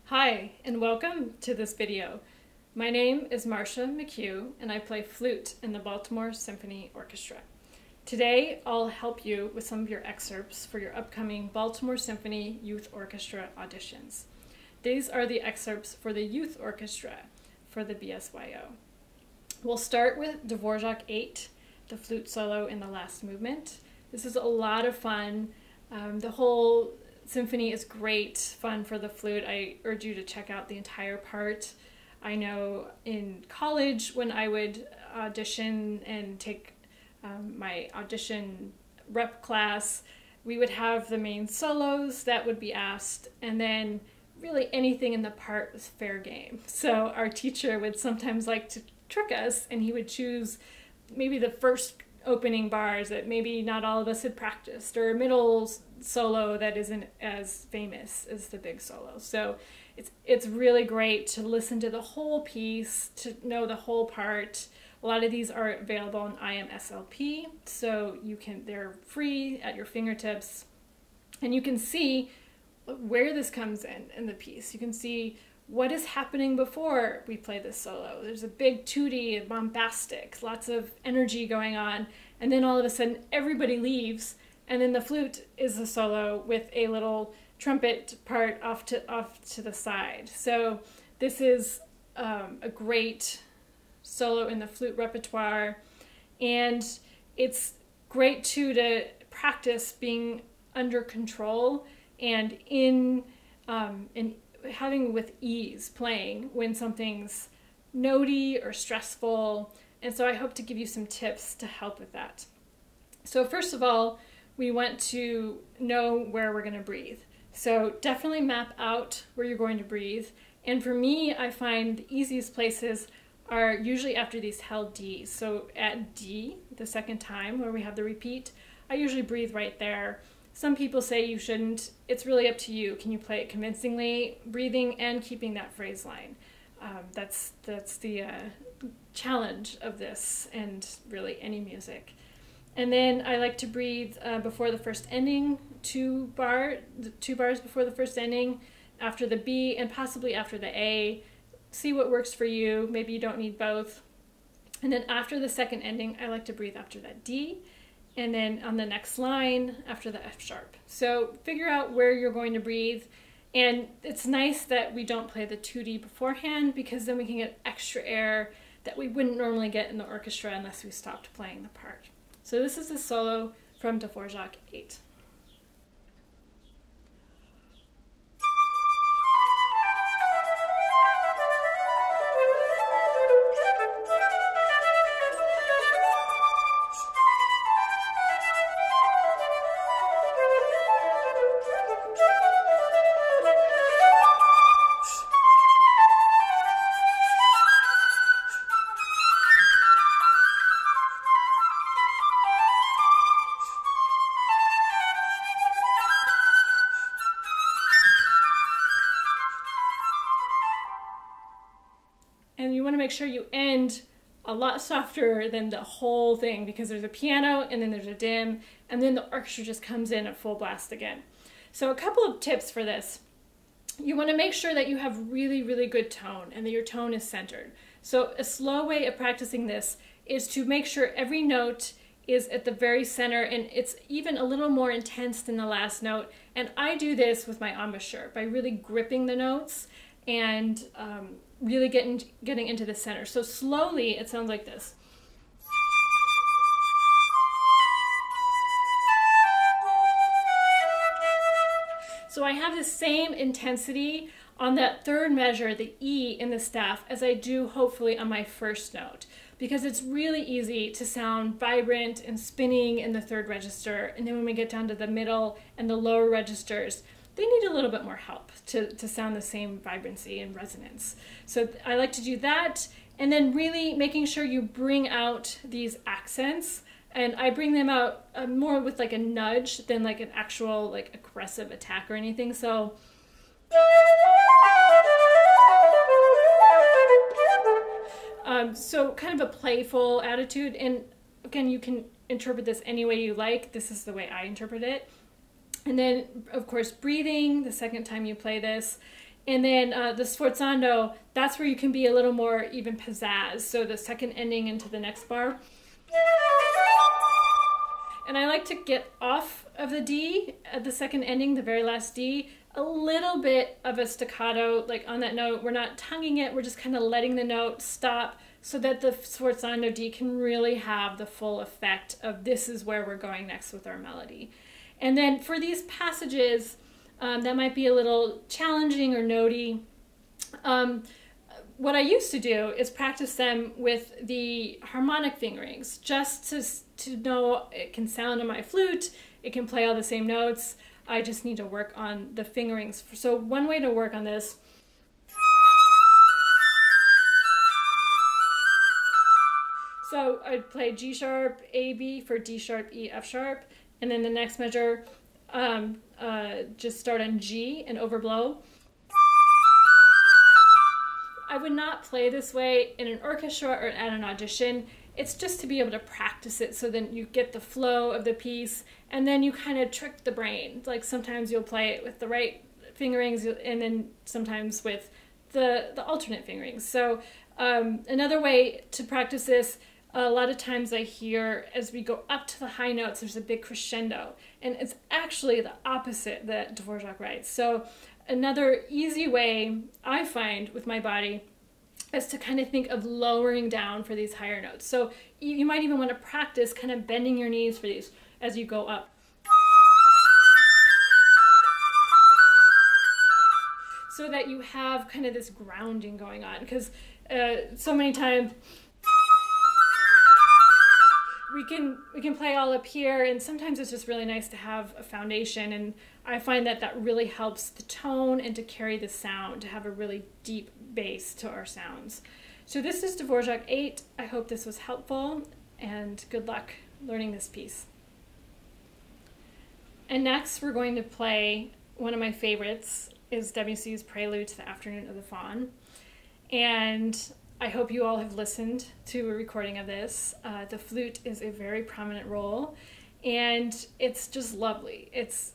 Hi, and welcome to this video. My name is Marcia McHugh, and I play flute in the Baltimore Symphony Orchestra. Today, I'll help you with some of your excerpts for your upcoming Baltimore Symphony Youth Orchestra auditions. These are the excerpts for the Youth Orchestra for the BSYO. We'll start with Dvořák 8, the flute solo in the last movement. This is a lot of fun. The whole symphony is great fun for the flute. I urge you to check out the entire part. I know in college when I would audition and take my audition rep class, we would have the main solos that would be asked, and then really anything in the part was fair game. So our teacher would sometimes like to trick us, and he would choose maybe the first opening bars that maybe not all of us had practiced, or a middle solo that isn't as famous as the big solo. So it's really great to listen to the whole piece, to know the whole part. A lot of these are available on IMSLP, so they're free at your fingertips, and you can see where this comes in the piece. You can see what is happening before we play this solo. There's a big tutti, bombastic, lots of energy going on, and then all of a sudden everybody leaves, and then the flute is a solo with a little trumpet part off to the side. So this is a great solo in the flute repertoire, and it's great too to practice being under control and in having with ease playing when something's notey or stressful. And so I hope to give you some tips to help with that. So first of all, we want to know where we're going to breathe. So definitely map out where you're going to breathe. And for me, I find the easiest places are usually after these held Ds. So at D, the second time where we have the repeat, I usually breathe right there. Some people say you shouldn't. It's really up to you. Can you play it convincingly, breathing and keeping that phrase line? That's the challenge of this, and really any music. And then I like to breathe before the first ending, two bars before the first ending, after the B, and possibly after the A. See what works for you. Maybe you don't need both. And then after the second ending, I like to breathe after that D, and then on the next line after the F sharp. So figure out where you're going to breathe. And it's nice that we don't play the tutti beforehand, because then we can get extra air that we wouldn't normally get in the orchestra unless we stopped playing the part. So this is a solo from Dvořák 8. And you want to make sure you end a lot softer than the whole thing, because there's a piano and then there's a dim, and then the orchestra just comes in at full blast again. So a couple of tips for this. You want to make sure that you have really, really good tone and that your tone is centered. So a slow way of practicing this is to make sure every note is at the very center, and it's even a little more intense than the last note. And I do this with my embouchure by really gripping the notes and really getting into the center. So slowly, it sounds like this. So I have the same intensity on that third measure, the E in the staff, as I do hopefully on my first note, because it's really easy to sound vibrant and spinning in the third register. And then when we get down to the middle and the lower registers, they need a little bit more help to sound the same vibrancy and resonance. So I like to do that, and then really making sure you bring out these accents. And I bring them out more with like a nudge than like an actual like aggressive attack or anything. So so kind of a playful attitude. And again, you can interpret this any way you like. This is the way I interpret it. And then, of course, breathing the second time you play this. And then the sforzando, that's where you can be a little more even pizzazz. So the second ending into the next bar. And I like to get off of the D at the second ending, the very last D, a little bit of a staccato, like on that note. We're not tonguing it, we're just kind of letting the note stop so that the sforzando D can really have the full effect of this is where we're going next with our melody. And then for these passages, that might be a little challenging or notey. What I used to do is practice them with the harmonic fingerings, just to know it can sound on my flute, it can play all the same notes. I just need to work on the fingerings. So one way to work on this, so I'd play G sharp, A, B for D sharp, E, F sharp, and then the next measure, just start on G and overblow. I would not play this way in an orchestra or at an audition. It's just to be able to practice it so then you get the flow of the piece and then you kind of trick the brain. Like sometimes you'll play it with the right fingerings and then sometimes with the alternate fingerings. So another way to practice this, a lot of times I hear as we go up to the high notes, there's a big crescendo. And it's actually the opposite that Dvořák writes. So another easy way I find with my body is to kind of think of lowering down for these higher notes. So you might even want to practice kind of bending your knees for these as you go up. So that you have kind of this grounding going on, because so many times we can play all up here, and sometimes it's just really nice to have a foundation, and I find that that really helps the tone and to carry the sound, to have a really deep bass to our sounds. So this is Dvořák 8. I hope this was helpful, and good luck learning this piece. And next we're going to play one of my favorites, is Debussy's Prelude to the Afternoon of the Faun. And I hope you all have listened to a recording of this. The flute is a very prominent role, and it's just lovely. It's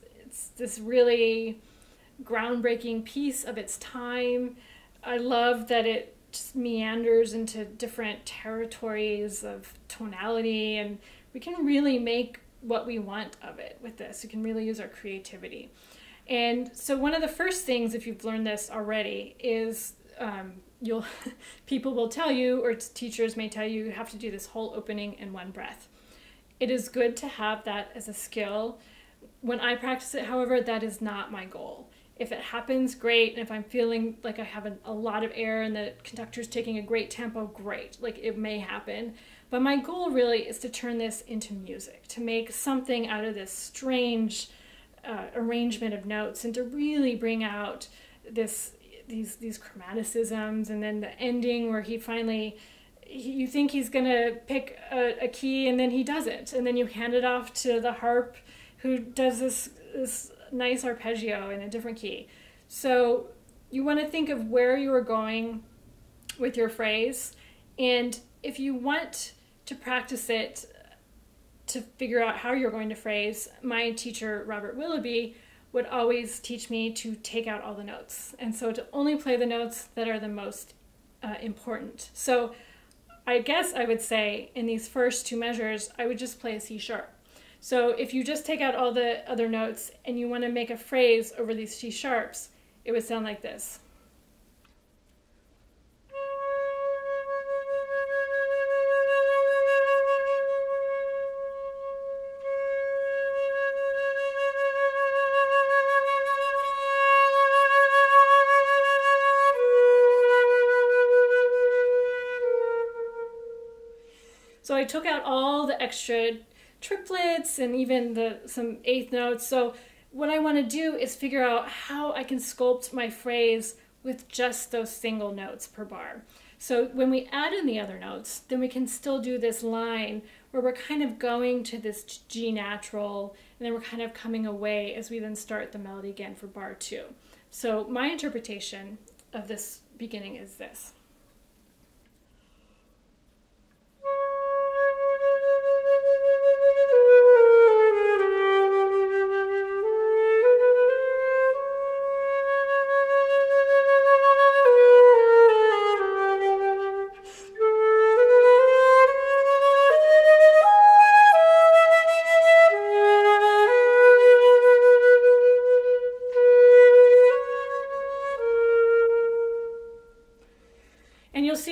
this really groundbreaking piece of its time. I love that it just meanders into different territories of tonality, and we can really make what we want of it with this. We can really use our creativity. And so one of the first things, if you've learned this already, is people will tell you, or teachers may tell you, you have to do this whole opening in one breath. It is good to have that as a skill. When I practice it, however, that is not my goal. If it happens, great. And if I'm feeling like I have a lot of air and the conductor's taking a great tempo, great. Like, it may happen. But my goal really is to turn this into music, to make something out of this strange arrangement of notes, and to really bring out these chromaticisms, and then the ending where you think he's gonna pick a key and then he doesn't, and then you hand it off to the harp who does this nice arpeggio in a different key. So you want to think of where you are going with your phrase, and if you want to practice it to figure out how you're going to phrase, my teacher, Robert Willoughby, would always teach me to take out all the notes. And so to only play the notes that are the most important. So I guess I would say in these first two measures, I would just play a C sharp. So if you just take out all the other notes and you want to make a phrase over these C sharps, it would sound like this. So I took out all the extra triplets and even some eighth notes. So what I want to do is figure out how I can sculpt my phrase with just those single notes per bar. So when we add in the other notes, then we can still do this line where we're kind of going to this G natural, and then we're kind of coming away as we then start the melody again for bar 2. So my interpretation of this beginning is this.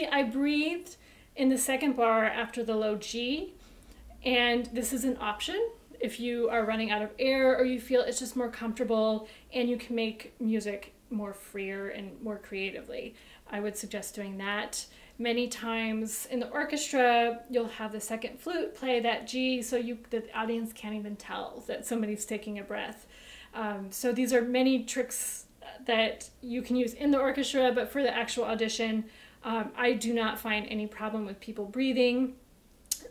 actually, I breathed in the second bar after the low G, and this is an option if you are running out of air or you feel it's just more comfortable and you can make music more freer and more creatively. I would suggest doing that. Many times in the orchestra, you'll have the second flute play that G, so the audience can't even tell that somebody's taking a breath. So these are many tricks that you can use in the orchestra, but for the actual audition, I do not find any problem with people breathing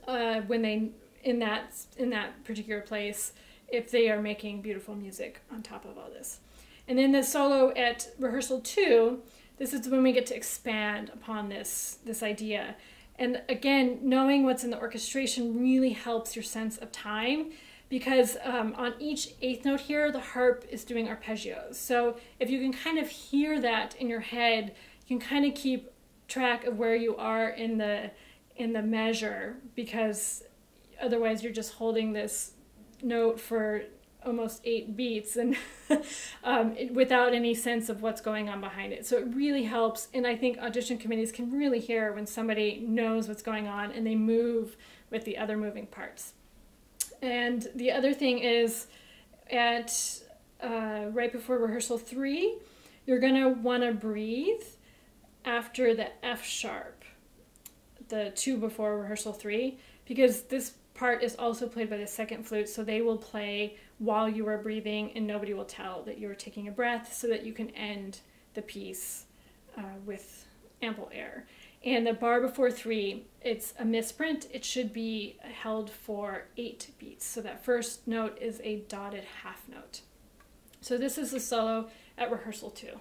when they in that particular place if they are making beautiful music on top of all this. And then the solo at rehearsal 2, this is when we get to expand upon this idea. And again, knowing what's in the orchestration really helps your sense of time, because on each eighth note here, the harp is doing arpeggios. So if you can kind of hear that in your head, you can kind of keep track of where you are in the measure, because otherwise you're just holding this note for almost 8 beats and without any sense of what's going on behind it. So it really helps, and I think audition committees can really hear when somebody knows what's going on and they move with the other moving parts. And the other thing is at right before rehearsal 3, you're gonna wanna breathe after the F sharp, the 2 before rehearsal 3, because this part is also played by the second flute, so they will play while you are breathing and nobody will tell that you're taking a breath, so that you can end the piece with ample air. And the bar before 3, it's a misprint. It should be held for 8 beats, so that first note is a dotted half note. So this is the solo at rehearsal 2.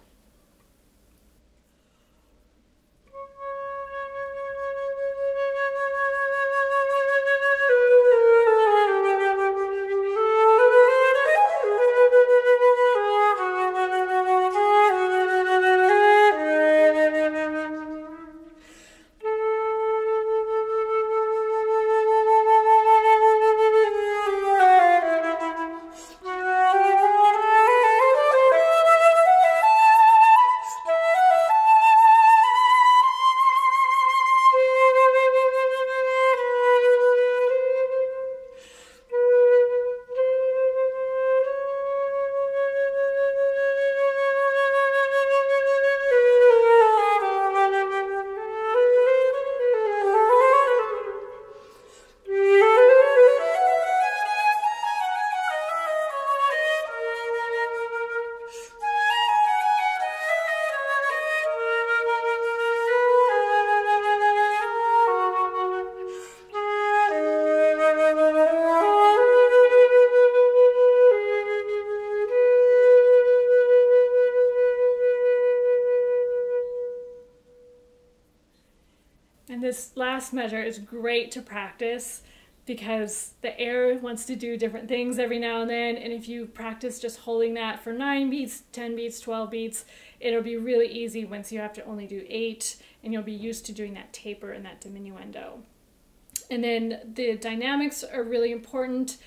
And this last measure is great to practice because the air wants to do different things every now and then, and if you practice just holding that for 9 beats, 10 beats, 12 beats, it'll be really easy once you have to only do 8, and you'll be used to doing that taper and that diminuendo. And then the dynamics are really important,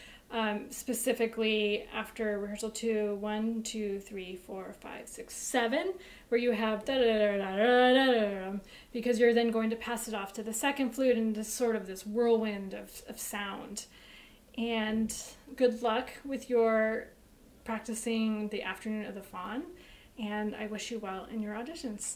specifically after rehearsal 2, 1, 2, 3, 4, 5, 6, 7, where you have da da da da da da da, because you're then going to pass it off to the second flute into sort of this whirlwind of sound. And good luck with your practicing the afternoon of the Faun, and I wish you well in your auditions.